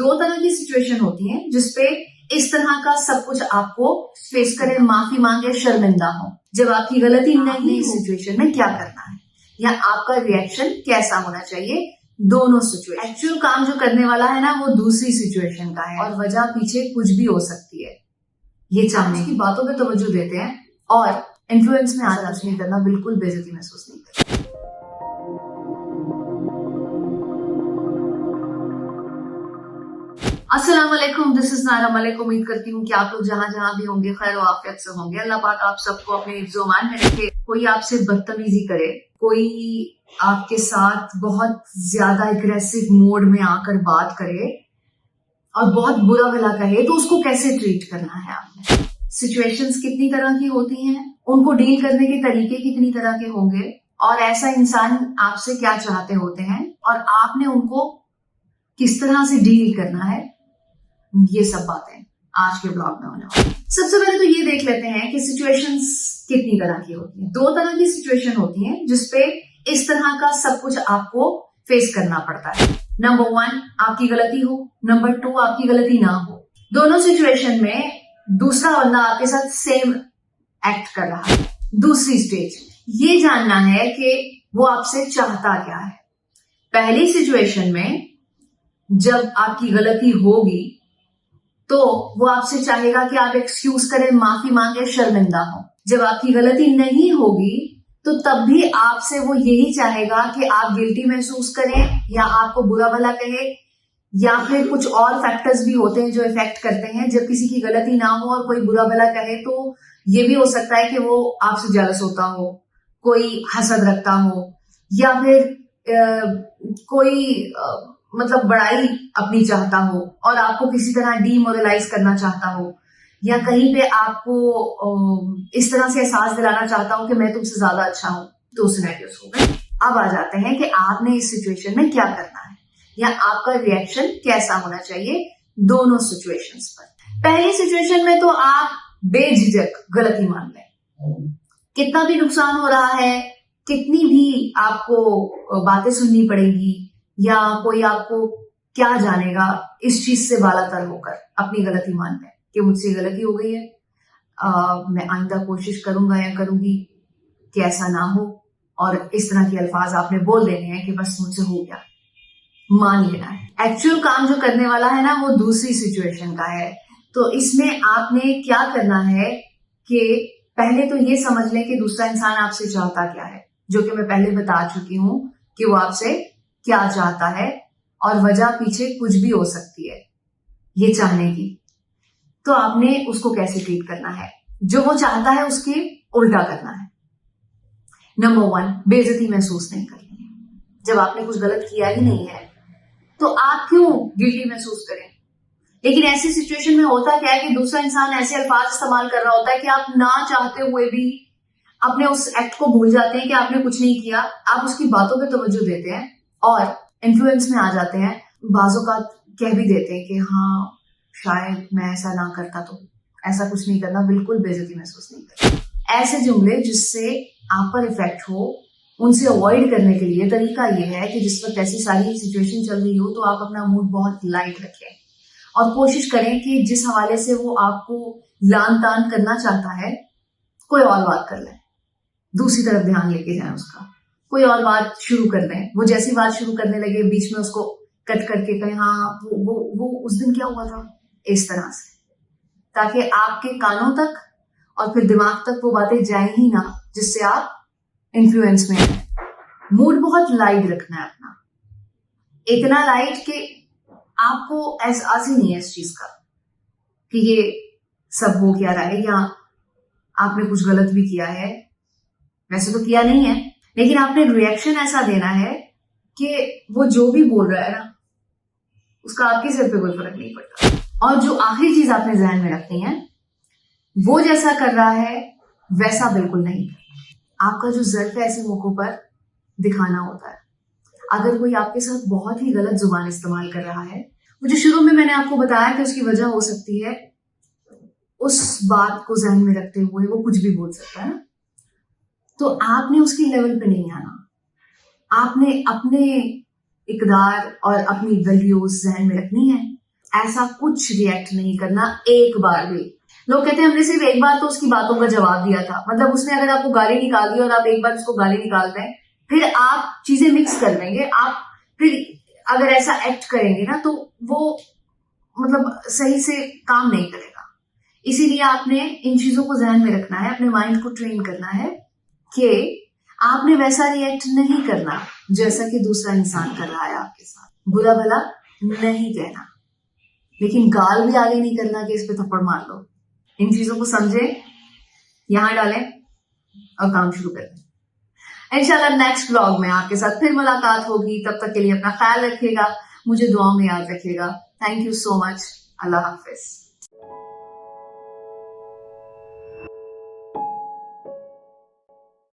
दो तरह की सिचुएशन होती है जिसपे इस तरह का सब कुछ आपको फेस करे, माफी मांगे, शर्मिंदा हो। जब आपकी गलती नहीं, इस सिचुएशन में क्या करना है या आपका रिएक्शन कैसा होना चाहिए, दोनों सिचुएशन। एक्चुअल काम जो करने वाला है ना, वो दूसरी सिचुएशन का है और वजह पीछे कुछ भी हो सकती है। ये चाहने की बातों पे तवज्जो देते हैं और इन्फ्लुएंस में आना नहीं करना, बिल्कुल बेइज्जती महसूस नहीं करना। अस्सलाम वालेकुम, दिस इज नायरा मलिक। उम्मीद करती हूँ कि आप लोग जहाँ जहाँ भी होंगे खैर व आफियत से होंगे। अल्लाह पाक आप सबको अपने हिफ्ज़-ओ-अमान में रखे। कोई आपसे बदतमीजी करे, कोई आपके साथ बहुत ज्यादा एग्रेसिव मोड में आकर बात करे और बहुत बुरा भला कहे, तो उसको कैसे ट्रीट करना है आपने। सिचुएशंस कितनी तरह की होती हैं, उनको डील करने के तरीके कितनी तरह के होंगे और ऐसा इंसान आपसे क्या चाहते होते हैं और आपने उनको किस तरह से डील करना है, ये सब बातें आज के ब्लॉग में होने वाली। सबसे पहले तो ये देख लेते हैं कि सिचुएशंस कितनी तरह की होती हैं। दो तरह की सिचुएशन होती हैं जिसपे इस तरह का सब कुछ आपको फेस करना पड़ता है। नंबर 1 आपकी गलती हो, नंबर 2 आपकी गलती ना हो। दोनों सिचुएशन में दूसरा बंदा आपके साथ सेम एक्ट कर रहा है। दूसरी स्टेज ये जानना है कि वो आपसे चाहता क्या है। पहली सिचुएशन में जब आपकी गलती होगी तो वो आपसे चाहेगा कि आप एक्सक्यूज करें, माफी मांगे, शर्मिंदा हो। जब आपकी गलती नहीं होगी तो तब भी आपसे वो यही चाहेगा कि आप गिल्टी महसूस करें या आपको बुरा भला कहे, या फिर कुछ और फैक्टर्स भी होते हैं जो इफेक्ट करते हैं। जब किसी की गलती ना हो और कोई बुरा भला कहे तो ये भी हो सकता है कि वो आपसे जेलस होता हो, कोई हसद रखता हो, या फिर कोई मतलब बड़ाई अपनी चाहता हो और आपको किसी तरह डीमोरलाइज करना चाहता हो, या कहीं पे आपको इस तरह से एहसास दिलाना चाहता हो कि मैं तुमसे ज्यादा अच्छा हूं। दो सिनेरियोस हो गए। अब आ जाते हैं कि आपने इस सिचुएशन में क्या करना है या आपका रिएक्शन कैसा होना चाहिए दोनों सिचुएशंस पर। पहली सिचुएशन में तो आप बेझिझक गलती मान लें। कितना भी नुकसान हो रहा है, कितनी भी आपको बातें सुननी पड़ेगी या कोई आपको क्या जानेगा, इस चीज से बालातर होकर अपनी गलती मान लें कि मुझसे गलती हो गई है, मैं आइंदा कोशिश करूंगा या करूंगी कि ऐसा ना हो, और इस तरह के अल्फाज आपने बोल देने हैं कि बस मुझसे हो गया, मान लेना है। एक्चुअल काम जो करने वाला है ना, वो दूसरी सिचुएशन का है। तो इसमें आपने क्या करना है कि पहले तो ये समझ लें कि दूसरा इंसान आपसे चाहता क्या है, जो कि मैं पहले बता चुकी हूं कि वो आपसे क्या चाहता है और वजह पीछे कुछ भी हो सकती है ये चाहने की। तो आपने उसको कैसे ट्रीट करना है, जो वो चाहता है उसके उल्टा करना है। नंबर 1 बेइज्जती महसूस नहीं करनी है। जब आपने कुछ गलत किया ही नहीं है तो आप क्यों गिल्टी महसूस करें। लेकिन ऐसी सिचुएशन में होता क्या है कि दूसरा इंसान ऐसे अल्फाज इस्तेमाल कर रहा होता है कि आप ना चाहते हुए भी अपने उस एक्ट को भूल जाते हैं कि आपने कुछ नहीं किया। आप उसकी बातों पे तवज्जो देते हैं और इन्फ्लुएंस में आ जाते हैं। बाजों का कह भी देते हैं कि हाँ शायद मैं ऐसा ना करता तो, ऐसा कुछ नहीं करना, बिल्कुल बेइज्जती महसूस नहीं करना। ऐसे जुमले जिससे आप पर इफेक्ट हो, उनसे अवॉइड करने के लिए तरीका ये है कि जिस वक्त ऐसी सारी सिचुएशन चल रही हो तो आप अपना मूड बहुत लाइट रखें और कोशिश करें कि जिस हवाले से वो आपको लान तान करना चाहता है कोई और बात कर लें, दूसरी तरफ ध्यान लेके जाएं उसका, कोई और बात शुरू कर दें। वो जैसी बात शुरू करने लगे बीच में उसको कट करके कहें हाँ वो उस दिन क्या हुआ था, इस तरह से, ताकि आपके कानों तक और फिर दिमाग तक वो बातें जाए ही ना, जिससे आप इन्फ्लुएंस में हैं। मूड बहुत लाइट रखना है अपना, इतना लाइट कि आपको एहसास ही नहीं है इस चीज का कि ये सब हो क्या रहा है या आपने कुछ गलत भी किया है। वैसे तो किया नहीं है, लेकिन आपने रिएक्शन ऐसा देना है कि वो जो भी बोल रहा है ना, उसका आपके सिर पे कोई फर्क नहीं पड़ता। और जो आखिरी चीज आपने ध्यान में रखनी है, वो जैसा कर रहा है वैसा बिल्कुल नहीं करना। आपका जो ज़र्फ है ऐसे मौकों पर दिखाना होता है। अगर कोई आपके साथ बहुत ही गलत जुबान इस्तेमाल कर रहा है, वो जो शुरू में मैंने आपको बताया कि उसकी वजह हो सकती है, उस बात को ध्यान में रखते हुए वो कुछ भी बोल सकता है, तो आपने उसकी लेवल पे नहीं आना। आपने अपने इकदार और अपनी वैल्यूज ज़हन में रखनी है ऐसा कुछ रिएक्ट नहीं करना एक बार भी। लोग कहते हैं हमने सिर्फ एक बार तो उसकी बातों का जवाब दिया था, मतलब उसने अगर आपको गाली निकाल दी और आप एक बार उसको गाली निकाल दें, फिर आप चीजें मिक्स कर लेंगे, आप फिर अगर ऐसा एक्ट करेंगे ना तो वो मतलब सही से काम नहीं करेगा। इसीलिए आपने इन चीजों को ध्यान में रखना है, अपने माइंड को ट्रेन करना है कि आपने वैसा रिएक्ट नहीं करना जैसा कि दूसरा इंसान कर रहा है आपके साथ। बुरा भला नहीं कहना, लेकिन गाल भी आगे नहीं करना कि इस पे थप्पड़ मार लो। इन चीजों को समझे, यहां डालें और काम शुरू करें। इंशाल्लाह नेक्स्ट व्लॉग में आपके साथ फिर मुलाकात होगी। तब तक के लिए अपना ख्याल रखिएगा, मुझे दुआओं में याद रखिएगा। Thank you so much. Allah Hafiz.